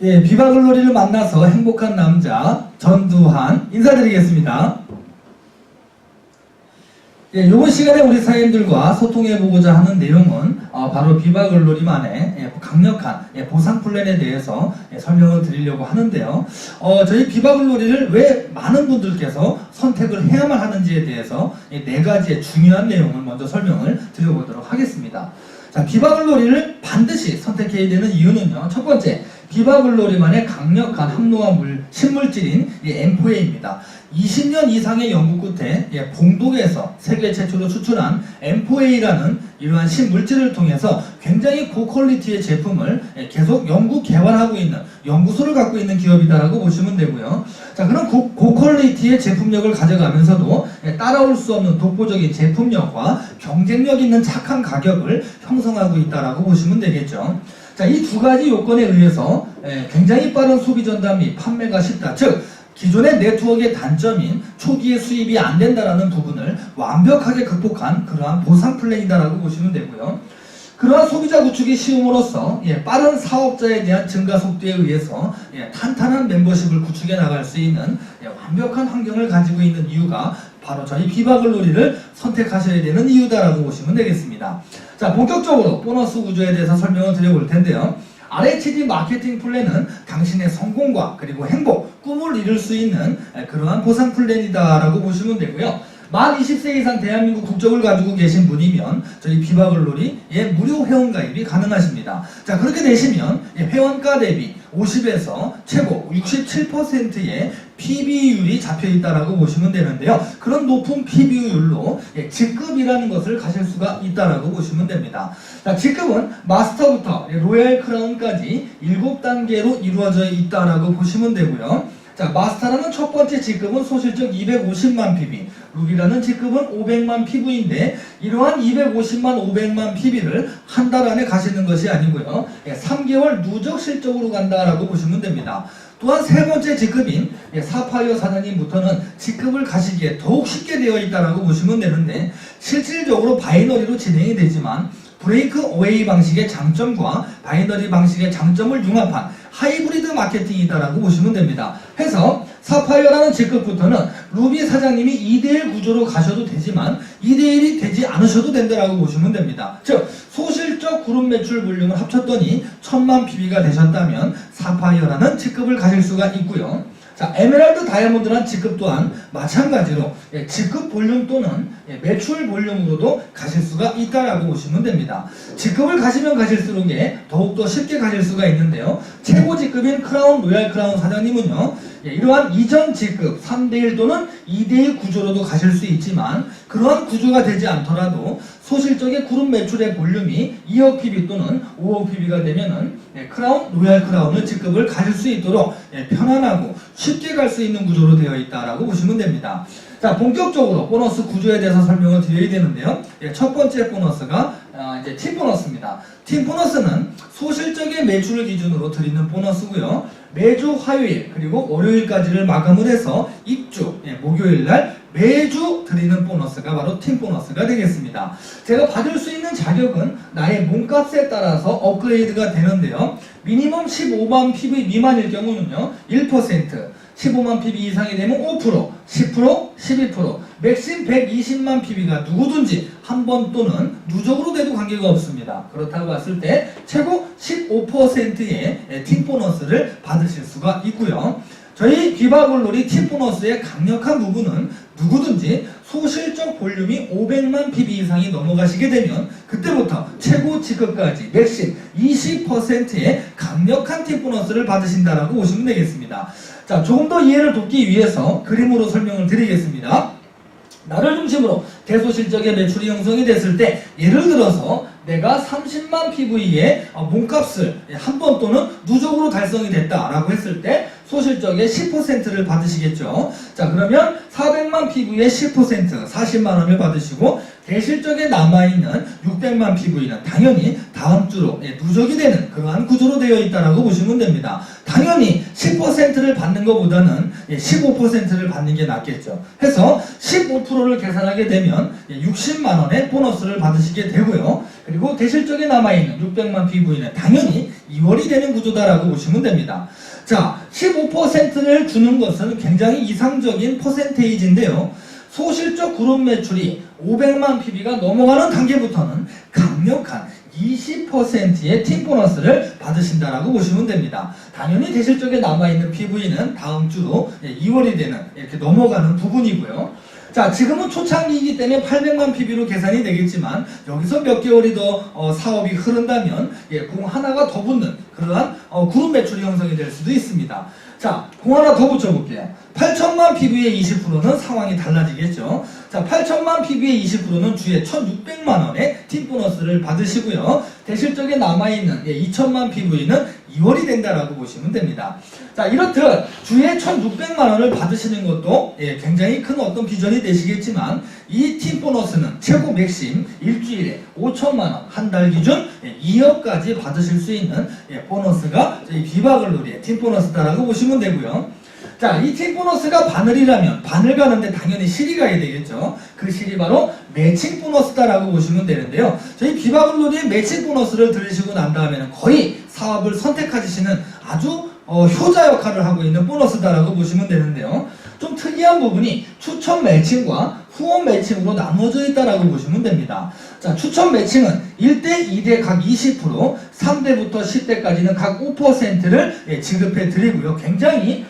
예, 비바글로리를 만나서 행복한 남자 전두환 인사드리겠습니다. 예, 이번 시간에 우리 사회인들과 소통해보고자 하는 내용은 바로 비바글로리만의 강력한 보상 플랜에 대해서 설명을 드리려고 하는데요. 저희 비바글로리를 왜 많은 분들께서 선택을 해야만 하는지에 대해서 네 가지의 중요한 내용을 먼저 설명을 드려보도록 하겠습니다. 자, 비바글로리를 반드시 선택해야 되는 이유는요. 첫 번째, 비바글로리만의 강력한 항노화 신물질인 M4A입니다. 20년 이상의 연구 끝에 봉독에서 세계 최초로 추출한 M4A라는 이러한 신물질을 통해서 굉장히 고퀄리티의 제품을 계속 연구 개발하고 있는 연구소를 갖고 있는 기업이다라고 보시면 되고요. 자, 그런 고퀄리티의 제품력을 가져가면서도 따라올 수 없는 독보적인 제품력과 경쟁력 있는 착한 가격을 형성하고 있다라고 보시면 되겠죠. 자, 이 두 가지 요건에 의해서 굉장히 빠른 소비 전달 및 판매가 쉽다. 즉, 기존의 네트워크의 단점인 초기에 수입이 안 된다라는 부분을 완벽하게 극복한 그러한 보상 플랜이다라고 보시면 되고요. 그러한 소비자 구축이 쉬움으로써 빠른 사업자에 대한 증가 속도에 의해서 탄탄한 멤버십을 구축해 나갈 수 있는 완벽한 환경을 가지고 있는 이유가 바로 저희 비바글로리를 선택하셔야 되는 이유다라고 보시면 되겠습니다. 자, 본격적으로 보너스 구조에 대해서 설명을 드려볼 텐데요. RHD 마케팅 플랜은 당신의 성공과 그리고 행복, 꿈을 이룰 수 있는 그러한 보상 플랜이다라고 보시면 되고요. 만 20세 이상 대한민국 국적을 가지고 계신 분이면 저희 비바글로리에 무료 회원가입이 가능하십니다. 자, 그렇게 되시면 회원가 대비 50에서 최고 67%의 PB율이 잡혀있다라고 보시면 되는데요. 그런 높은 PB율로 직급이라는 것을 가실 수가 있다라고 보시면 됩니다. 자, 직급은 마스터부터 로얄 크라운까지 7단계로 이루어져 있다라고 보시면 되고요. 자, 마스터라는 첫 번째 직급은 소실적 250만 PB, 루비라는 직급은 500만 PV인데 이러한 250만 500만 PB를 한 달 안에 가시는 것이 아니고요. 3개월 누적 실적으로 간다라고 보시면 됩니다. 또한 세 번째 직급인 사파이어 사장님부터는 직급을 가시기에 더욱 쉽게 되어 있다라고 보시면 되는데 실질적으로 바이너리로 진행이 되지만 브레이크 어웨이 방식의 장점과 바이너리 방식의 장점을 융합한 하이브리드 마케팅이다라고 보시면 됩니다. 해서 사파이어라는 직급부터는 루비 사장님이 2대1 구조로 가셔도 되지만 2대1이 되지 않으셔도 된다라고 보시면 됩니다. 즉, 소실적 그룹 매출 볼륨을 합쳤더니 1000만 PB가 되셨다면 사파이어라는 직급을 가질 수가 있고요. 자, 에메랄드 다이아몬드라는 직급 또한 마찬가지로 직급 볼륨 또는 매출 볼륨으로도 가실 수가 있다라고 보시면 됩니다. 직급을 가시면 가실수록 더욱더 쉽게 가실 수가 있는데요. 최고 직급인 크라운 로얄 크라운 사장님은요, 이러한 이전 직급 3대1 또는 2대1 구조로도 가실 수 있지만 그러한 구조가 되지 않더라도 소실적의 그룹 매출의 볼륨이 2억 PB 또는 5억 PB가 되면은 크라운 로얄 크라운을 직급을 가질 수 있도록 편안하고 쉽게 갈 수 있는 구조로 되어 있다라고 보시면 됩니다. 자, 본격적으로 보너스 구조에 대해서 설명을 드려야 되는데요. 첫 번째 보너스가 이제 팀 보너스입니다. 팀 보너스는 소실적의 매출을 기준으로 드리는 보너스고요. 매주 화요일 그리고 월요일까지를 마감을 해서 입주 목요일날 매주 드리는 보너스가 바로 팀 보너스가 되겠습니다. 제가 받을 수 있는 자격은 나의 몸값에 따라서 업그레이드가 되는데요. 미니멈 15만 PV 미만일 경우는요 1%, 15만 PV 이상이 되면 5%, 10%, 12%, 맥심 120만 PV가 누구든지 한 번 또는 누적으로 돼도 관계가 없습니다. 그렇다고 봤을 때 최고 15%의 팀 보너스를 받으실 수가 있고요. 저희 비바글로리 팀 보너스의 강력한 부분은 누구든지 소실적 볼륨이 500만 PB 이상이 넘어가시게 되면 그때부터 최고 직급까지 맥심 20%의 강력한 팀 보너스를 받으신다라고 보시면 되겠습니다. 자, 조금 더 이해를 돕기 위해서 그림으로 설명을 드리겠습니다. 나를 중심으로 대소실적의 매출이 형성이 됐을 때 예를 들어서 내가 30만 PV의 몸값을 한 번 또는 누적으로 달성이 됐다라고 했을 때 소실적의 10%를 받으시겠죠. 자, 그러면 400만 PV의 10% 40만 원을 받으시고 대실적에 남아있는 600만 PV는 당연히 다음 주로 누적이 되는 그러한 구조로 되어 있다라고 보시면 됩니다. 당연히 10%를 받는 것보다는 15%를 받는 게 낫겠죠. 해서 15%를 계산하게 되면 60만 원의 보너스를 받으시게 되고요. 그리고 대실적에 남아있는 600만 PV는 당연히 2월이 되는 구조다라고 보시면 됩니다. 자, 15%를 주는 것은 굉장히 이상적인 퍼센테이지인데요. 소실적 그룹 매출이 500만 PB가 넘어가는 단계부터는 강력한 20%의 팀 보너스를 받으신다라고 보시면 됩니다. 당연히 대실적에 남아있는 PV는 다음 주로 2월이 되는 이렇게 넘어가는 부분이고요. 자, 지금은 초창기이기 때문에 800만 PB로 계산이 되겠지만 여기서 몇 개월이 더 사업이 흐른다면 공 하나가 더 붙는 그러한 그룹 매출이 형성이 될 수도 있습니다. 자, 공 하나 더 붙여볼게요. 8천만 PV의 20%는 상황이 달라지겠죠. 자, 8천만 PV의 20%는 주에 1,600만 원의 팀 보너스를 받으시고요. 대실적에 남아있는 2천만 PV는 2월이 된다라고 보시면 됩니다. 자, 이렇듯 주에 1,600만 원을 받으시는 것도 굉장히 큰 어떤 비전이 되시겠지만 이 팀 보너스는 최고 맥심 일주일에 5천만 원, 한 달 기준 2억까지 받으실 수 있는 보너스가 저희 비바글로리의 팀 보너스다라고 보시면 되고요. 자, 이 팀 보너스가 바늘이라면 바늘 가는데 당연히 실이 가야 되겠죠. 그 실이 바로 매칭 보너스다라고 보시면 되는데요. 저희 비바글로리의 매칭 보너스를 들으시고 난 다음에는 거의 사업을 선택하시는 아주 효자 역할을 하고 있는 보너스다라고 보시면 되는데요. 좀 특이한 부분이 추천 매칭과 후원 매칭으로 나누어져 있다라고 보시면 됩니다. 자, 추천 매칭은 1대, 2대 각 20%, 3대부터 10대까지는 각 5%를 지급해 드리고요. 굉장히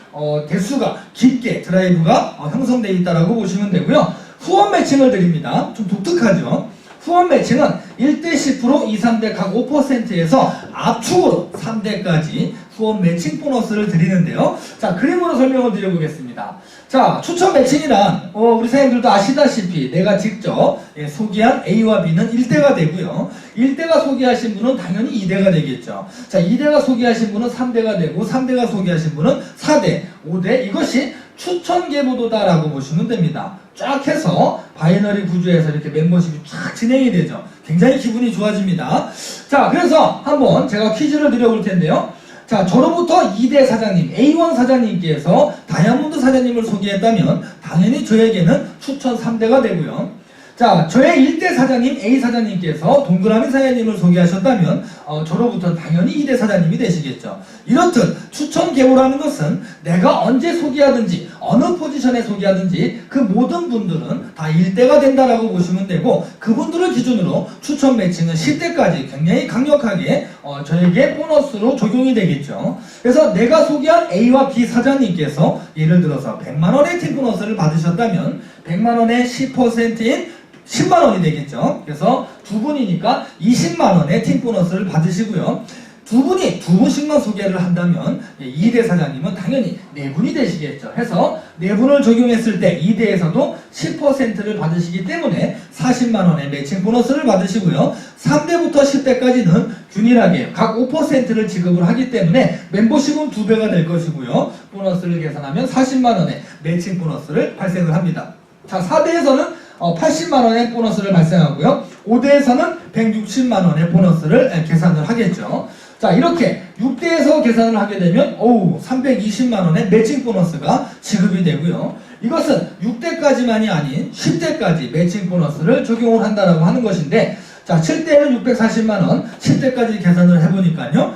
대수가 깊게 드라이브가 형성되어 있다라고 보시면 되고요. 후원 매칭을 드립니다. 좀 독특하죠. 후원 매칭은 1대 10%, 2, 3대 각 5%에서 압축으로 3대까지 후원 매칭 보너스를 드리는데요. 자, 그림으로 설명을 드려보겠습니다. 자, 추천 매칭이란 우리 사장님들도 아시다시피 내가 직접 소개한 A와 B는 1대가 되고요. 1대가 소개하신 분은 당연히 2대가 되겠죠. 자, 2대가 소개하신 분은 3대가 되고 3대가 소개하신 분은 4대, 5대, 이것이 추천 계보도다라고 보시면 됩니다. 쫙 해서 바이너리 구조에서 이렇게 멤버십이 쫙 진행이 되죠. 굉장히 기분이 좋아집니다. 자, 그래서 한번 제가 퀴즈를 드려볼 텐데요. 자, 저로부터 2대 사장님, A1 사장님께서 다이아몬드 사장님을 소개했다면 당연히 저에게는 추천 3대가 되고요. 자, 저의 1대 사장님 A 사장님께서 동그라미 사장님을 소개하셨다면 저로부터 당연히 2대 사장님이 되시겠죠. 이렇듯 추천 계보라는 것은 내가 언제 소개하든지 어느 포지션에 소개하든지 그 모든 분들은 다 1대가 된다라고 보시면 되고, 그분들을 기준으로 추천 매칭은 10대까지 굉장히 강력하게 저에게 보너스로 적용이 되겠죠. 그래서 내가 소개한 A와 B 사장님께서 예를 들어서 100만원의 팀 보너스를 받으셨다면 100만원의 10%인 10만원이 되겠죠. 그래서 두 분이니까 20만원의 팀 보너스를 받으시고요. 두 분이 두 분씩만 소개를 한다면 2대 사장님은 당연히 4분이 되시겠죠. 해서 4분을 적용했을 때 2대에서도 10%를 받으시기 때문에 40만원의 매칭 보너스를 받으시고요. 3대부터 10대까지는 균일하게 각 5%를 지급을 하기 때문에 멤버십은 2배가 될 것이고요. 보너스를 계산하면 40만원의 매칭 보너스를 발생을 합니다. 자, 4대에서는 80만원의 보너스를 발생하고요. 5대에서는 160만원의 보너스를 계산을 하겠죠. 자, 이렇게 6대에서 계산을 하게 되면 320만원의 매칭 보너스가 지급이 되고요. 이것은 6대까지만이 아닌 10대까지 매칭 보너스를 적용을 한다라고 하는 것인데, 자, 7대는 640만원, 10대까지 계산을 해보니까요,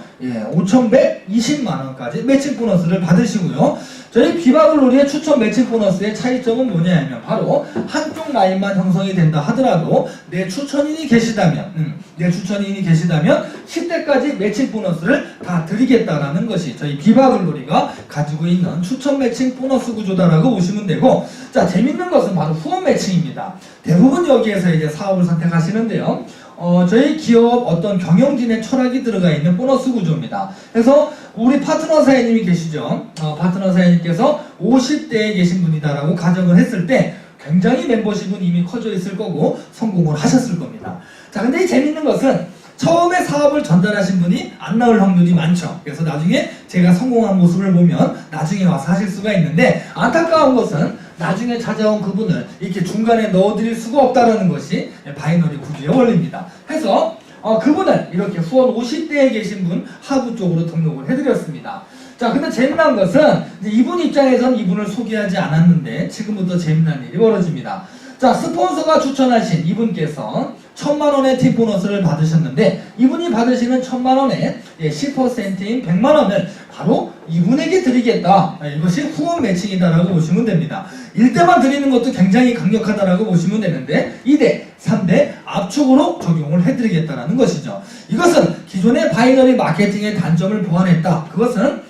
5,120만원까지 매칭 보너스를 받으시고요. 저희 비바글로리의 추천 매칭 보너스의 차이점은 뭐냐면 바로 한쪽 라인만 형성이 된다 하더라도 내 추천인이 계시다면 10대까지 매칭 보너스를 다 드리겠다라는 것이 저희 비바글로리가 가지고 있는 추천 매칭 보너스 구조다라고 보시면 되고, 자, 재밌는 것은 바로 후원 매칭입니다. 대부분 여기에서 이제 사업을 선택하시는데요. 저희 기업 어떤 경영진의 철학이 들어가 있는 보너스 구조입니다. 그래서 우리 파트너 사장님이 계시죠. 파트너 사장님께서 50대에 계신 분이다라고 가정을 했을 때 굉장히 멤버십은 이미 커져 있을 거고 성공을 하셨을 겁니다. 자, 근데 이 재밌는 것은 처음에 사업을 전달하신 분이 안 나올 확률이 많죠. 그래서 나중에 제가 성공한 모습을 보면 나중에 와서 하실 수가 있는데, 안타까운 것은 나중에 찾아온 그분을 이렇게 중간에 넣어드릴 수가 없다는 것이 바이너리 구조의 원리입니다. 해서 그분을 이렇게 후원 50대에 계신 분 하부 쪽으로 등록을 해드렸습니다. 자, 근데 재미난 것은 이제 이분 입장에선 이분을 소개하지 않았는데 지금부터 재미난 일이 벌어집니다. 자, 스폰서가 추천하신 이분께서 1000만원의 팁 보너스를 받으셨는데 이분이 받으시는 1000만원의 10%인 100만원을 바로 이분에게 드리겠다. 이것이 후원 매칭이다라고 보시면 됩니다. 1대만 드리는 것도 굉장히 강력하다라고 보시면 되는데 2대, 3대 압축으로 적용을 해드리겠다라는 것이죠. 이것은 기존의 바이너리 마케팅의 단점을 보완했다. 그것은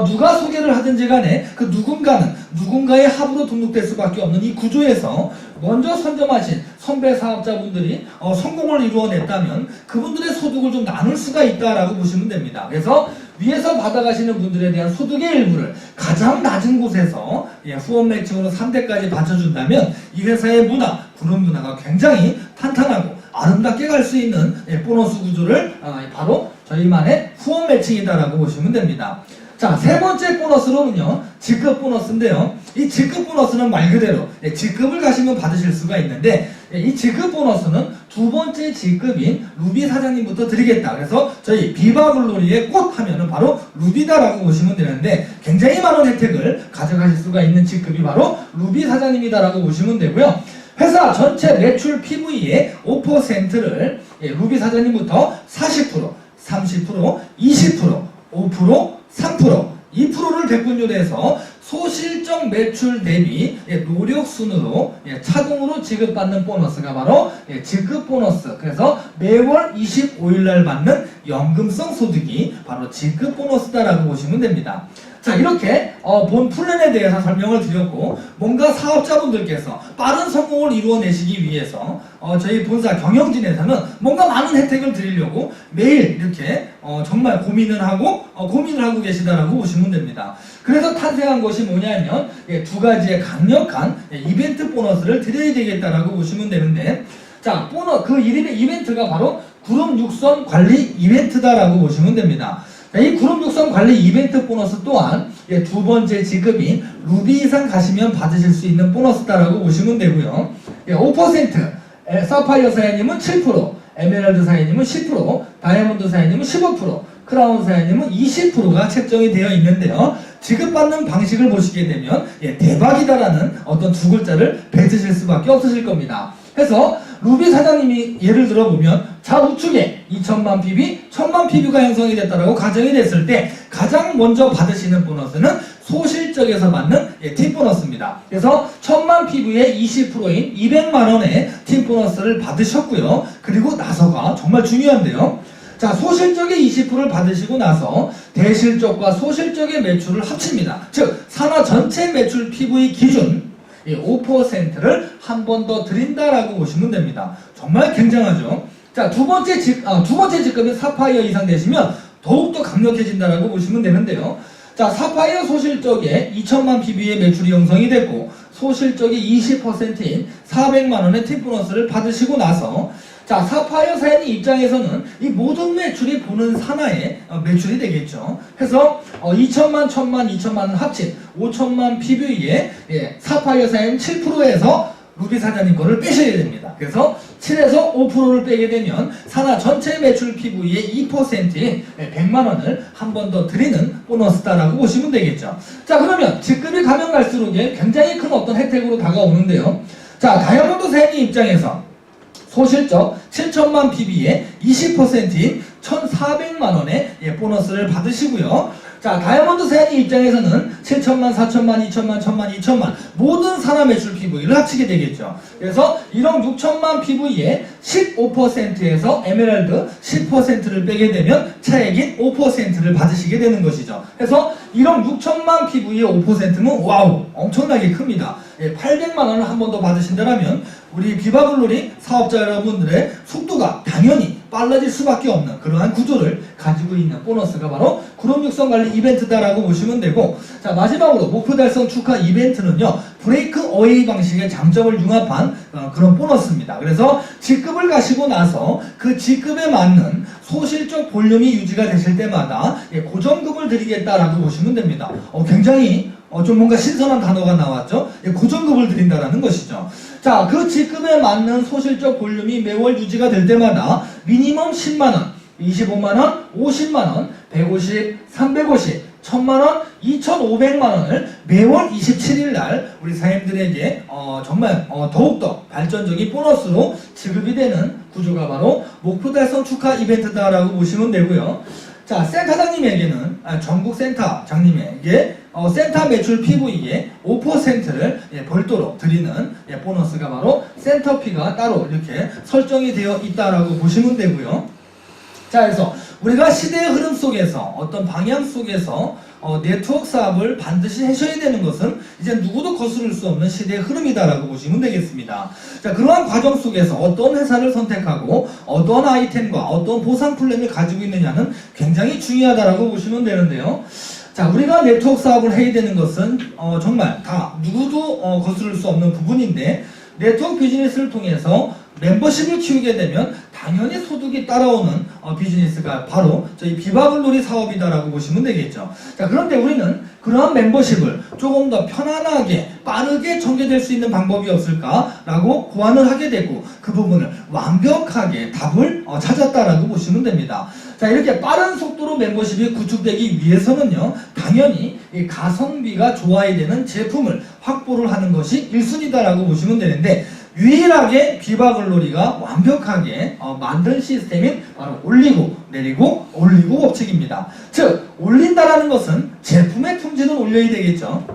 누가 소개를 하든지 간에 그 누군가는 누군가의 합으로 등록될 수밖에 없는 이 구조에서 먼저 선점하신 선배 사업자분들이 성공을 이루어냈다면 그분들의 소득을 좀 나눌 수가 있다라고 보시면 됩니다. 그래서 위에서 받아가시는 분들에 대한 소득의 일부를 가장 낮은 곳에서 후원 매칭으로 3대까지 받쳐준다면 이 회사의 문화, 그룹 문화가 굉장히 탄탄하고 아름답게 갈 수 있는 보너스 구조를 바로 저희만의 후원 매칭이다라고 보시면 됩니다. 자, 세 번째 보너스로는요, 직급 보너스인데요. 이 직급 보너스는 말 그대로 직급을 가시면 받으실 수가 있는데 이 직급 보너스는 두 번째 직급인 루비 사장님부터 드리겠다. 그래서 저희 비바글로리의 꽃 하면은 바로 루비다라고 보시면 되는데 굉장히 많은 혜택을 가져가실 수가 있는 직급이 바로 루비 사장님이다라고 보시면 되고요. 회사 전체 매출 PV의 5%를 루비 사장님부터 40%, 30%, 20%, 5%, 3%, 2%를 대분율해서 소실적 매출 대비 노력순으로 자동으로 지급받는 보너스가 바로 직급 보너스. 그래서 매월 25일날 받는 연금성 소득이 바로 직급 보너스다라고 보시면 됩니다. 자, 이렇게 본 플랜에 대해서 설명을 드렸고 뭔가 사업자분들께서 빠른 성공을 이루어내시기 위해서 저희 본사 경영진에서는 뭔가 많은 혜택을 드리려고 매일 이렇게 정말 고민을 하고 계시다라고 보시면 됩니다. 그래서 탄생한 것이 뭐냐면 두 가지의 강력한 이벤트 보너스를 드려야 되겠다라고 보시면 되는데, 자, 그 이벤트가 바로 그룹 육성 관리 이벤트다라고 보시면 됩니다. 이 그룹 육성 관리 이벤트 보너스 또한 두 번째 직급인 루비 이상 가시면 받으실 수 있는 보너스다라고 보시면 되고요. 5%, 사파이어 사장님은 7%, 에메랄드 사장님은 10%, 다이아몬드 사장님은 15%, 크라운 사장님은 20%가 책정이 되어 있는데요. 지급받는 방식을 보시게 되면 대박이다라는 어떤 두 글자를 뱉으실 수밖에 없으실 겁니다. 해서 루비 사장님이 예를 들어보면 좌우측에 2000만 PB, 1000만 PB가 형성이 됐다라고 가정이 됐을 때 가장 먼저 받으시는 보너스는 소실적에서 받는 팁 보너스입니다. 그래서 1000만 PB의 20%인 200만원의 팁 보너스를 받으셨고요. 그리고 나서가 정말 중요한데요. 자, 소실적의 20%를 받으시고 나서 대실적과 소실적의 매출을 합칩니다. 즉 산하 전체 매출 PV 기준 5%를 한 번 더 드린다라고 보시면 됩니다. 정말 굉장하죠. 자, 두 번째 직급인 사파이어 이상 되시면 더욱더 강력해진다라고 보시면 되는데요. 자, 사파이어 소실적에 2000만 PB의 매출이 형성이 됐고 소실적의 20%인 400만원의 팁 보너스를 받으시고 나서 자, 사파이어 사연의 입장에서는 이 모든 매출이 보는 산하의 매출이 되겠죠. 해서 2천만, 1000만, 2천만을 합친 5천만 PV에 사파이어 사연 7%에서 루비 사장님 거를 빼셔야 됩니다. 그래서 7에서 5%를 빼게 되면 산하 전체 매출 PV의 2%인 100만원을 한 번 더 드리는 보너스다라고 보시면 되겠죠. 자, 그러면 직급이 가면 갈수록 굉장히 큰 어떤 혜택으로 다가오는데요. 자, 다이아몬드 사연의 입장에서 소실적 7천만 PB의 20%인 1,400만원의 보너스를 받으시고요. 자, 다이아몬드 사연의 입장에서는 7천만, 4천만, 2천만, 1천만, 2천만 모든 산하 매출 PV를 합치게 되겠죠. 그래서 1억 6천만 PV의 15%에서 에메랄드 10%를 빼게 되면 차액인 5%를 받으시게 되는 것이죠. 그래서 1억 6천만 PV의 5%는 와우 엄청나게 큽니다. 800만원을 한 번 더 받으신다면 우리 비바글로리 사업자 여러분들의 속도가 당연히 빨라질 수밖에 없는 그러한 구조를 가지고 있는 보너스가 바로 그룹 육성 관리 이벤트다라고 보시면 되고, 자, 마지막으로 목표 달성 축하 이벤트는요, 브레이크 어웨이 방식의 장점을 융합한 그런 보너스입니다. 그래서 직급을 가시고 나서 그 직급에 맞는 소실적 볼륨이 유지가 되실 때마다 고정급을 드리겠다라고 보시면 됩니다. 굉장히 좀 뭔가 신선한 단어가 나왔죠? 고정급을 드린다라는 것이죠. 자, 그 직급에 맞는 소실적 볼륨이 매월 유지가 될 때마다 미니멈 10만원, 25만원, 50만원, 150, 350, 1,000만원, 2,500만원을 매월 27일 날 우리 사장님들에게 정말 더욱더 발전적인 보너스로 지급이 되는 구조가 바로 목표 달성 축하 이벤트다라고 보시면 되고요. 자, 센터장님에게는 전국 센터장님에게 센터 매출 PV의 5%를 별도로 드리는 보너스가 바로 센터피가 따로 이렇게 설정이 되어 있다라고 보시면 되고요. 자, 그래서 우리가 시대의 흐름 속에서 어떤 방향 속에서 네트워크 사업을 반드시 하셔야 되는 것은 이제 누구도 거스를 수 없는 시대의 흐름이다라고 보시면 되겠습니다. 자, 그러한 과정 속에서 어떤 회사를 선택하고 어떤 아이템과 어떤 보상 플랜을 가지고 있느냐는 굉장히 중요하다라고 보시면 되는데요. 자, 우리가 네트워크 사업을 해야 되는 것은 정말 다 누구도 거스를 수 없는 부분인데, 네트워크 비즈니스를 통해서 멤버십을 키우게 되면 당연히 소득이 따라오는 비즈니스가 바로 저희 비바글놀이 사업이다라고 보시면 되겠죠. 자, 그런데 우리는 그러한 멤버십을 조금 더 편안하게 빠르게 전개될 수 있는 방법이 없을까라고 고안을 하게 되고 그 부분을 완벽하게 답을 찾았다라고 보시면 됩니다. 자, 이렇게 빠른 속도로 멤버십이 구축되기 위해서는요, 당연히 이 가성비가 좋아야 되는 제품을 확보를 하는 것이 1순위다라고 보시면 되는데, 유일하게 비바글놀이가 완벽하게 만든 시스템인 바로 올리고 내리고 올리고 법칙입니다. 즉, 올린다라는 것은 제품의 품질은 올려야 되겠죠.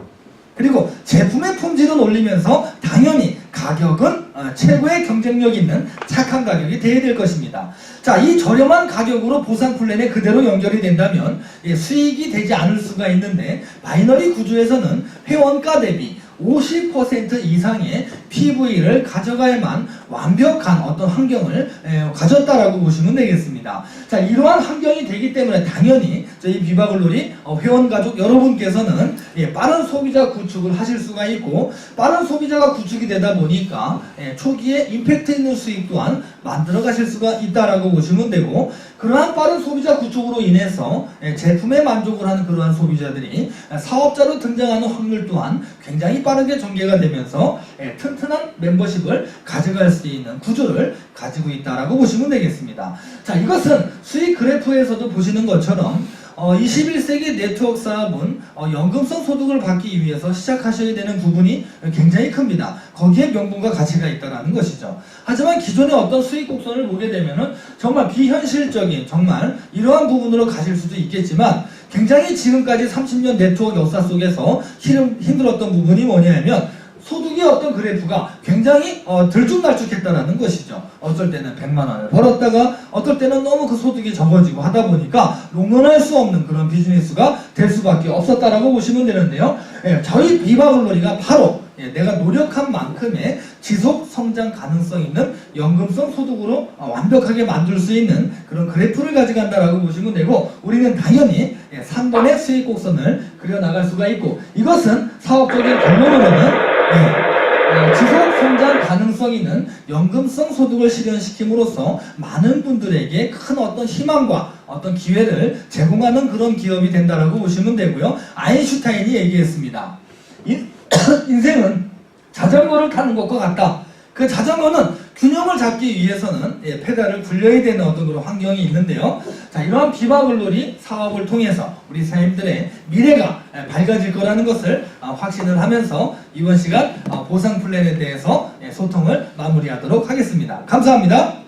그리고 제품의 품질은 올리면서 당연히 가격은 최고의 경쟁력 있는 착한 가격이 돼야 될 것입니다. 자, 이 저렴한 가격으로 보상 플랜에 그대로 연결이 된다면 수익이 되지 않을 수가 있는데, 바이너리 구조에서는 회원가 대비 50% 이상의 PV를 가져가야만 완벽한 어떤 환경을 가졌다라고 보시면 되겠습니다. 자, 이러한 환경이 되기 때문에 당연히 저희 비바글놀이 회원 가족 여러분께서는 빠른 소비자 구축을 하실 수가 있고, 빠른 소비자가 구축이 되다 보니까 초기에 임팩트 있는 수익 또한 만들어 가실 수가 있다라고 보시면 되고, 그러한 빠른 소비자 구축으로 인해서 제품에 만족을 하는 그러한 소비자들이 사업자로 등장하는 확률 또한 굉장히 빠르게 전개가 되면서 튼튼한 멤버십을 가져갈 수 있는 구조를 가지고 있다라고 보시면 되겠습니다. 자, 이것은 수익 그래프에서도 보시는 것처럼 21세기 네트워크 사업은 연금성 소득을 받기 위해서 시작하셔야 되는 부분이 굉장히 큽니다. 거기에 명분과 가치가 있다는 것이죠. 하지만 기존의 어떤 수익 곡선을 보게 되면은 정말 비현실적인, 정말 이러한 부분으로 가실 수도 있겠지만, 굉장히 지금까지 30년 네트워크 역사 속에서 힘들었던 부분이 뭐냐면, 소득의 어떤 그래프가 굉장히 들쭉날쭉했다라는 것이죠. 어떨 때는 100만원을 벌었다가 어떨 때는 너무 그 소득이 적어지고 하다 보니까 롱런할 수 없는 그런 비즈니스가 될 수밖에 없었다라고 보시면 되는데요. 저희 비바글놀이가 바로 내가 노력한 만큼의 지속 성장 가능성 있는 연금성 소득으로 완벽하게 만들 수 있는 그런 그래프를 가져간다라고 보시면 되고, 우리는 당연히 3번의 수익 곡선을 그려나갈 수가 있고, 이것은 사업적인 결론으로는 지속 성장 가능성 있는 연금성 소득을 실현시킴으로써 많은 분들에게 큰 어떤 희망과 어떤 기회를 제공하는 그런 기업이 된다라고 보시면 되고요. 아인슈타인이 얘기했습니다. 인생은 자전거를 타는 것과 같다. 그 자전거는 균형을 잡기 위해서는 페달을 굴려야 되는 어떤 그런 환경이 있는데요. 자, 이러한 비바글놀이 사업을 통해서 우리 사장님들의 미래가 밝아질 거라는 것을 확신을 하면서 이번 시간 보상 플랜에 대해서 소통을 마무리하도록 하겠습니다. 감사합니다.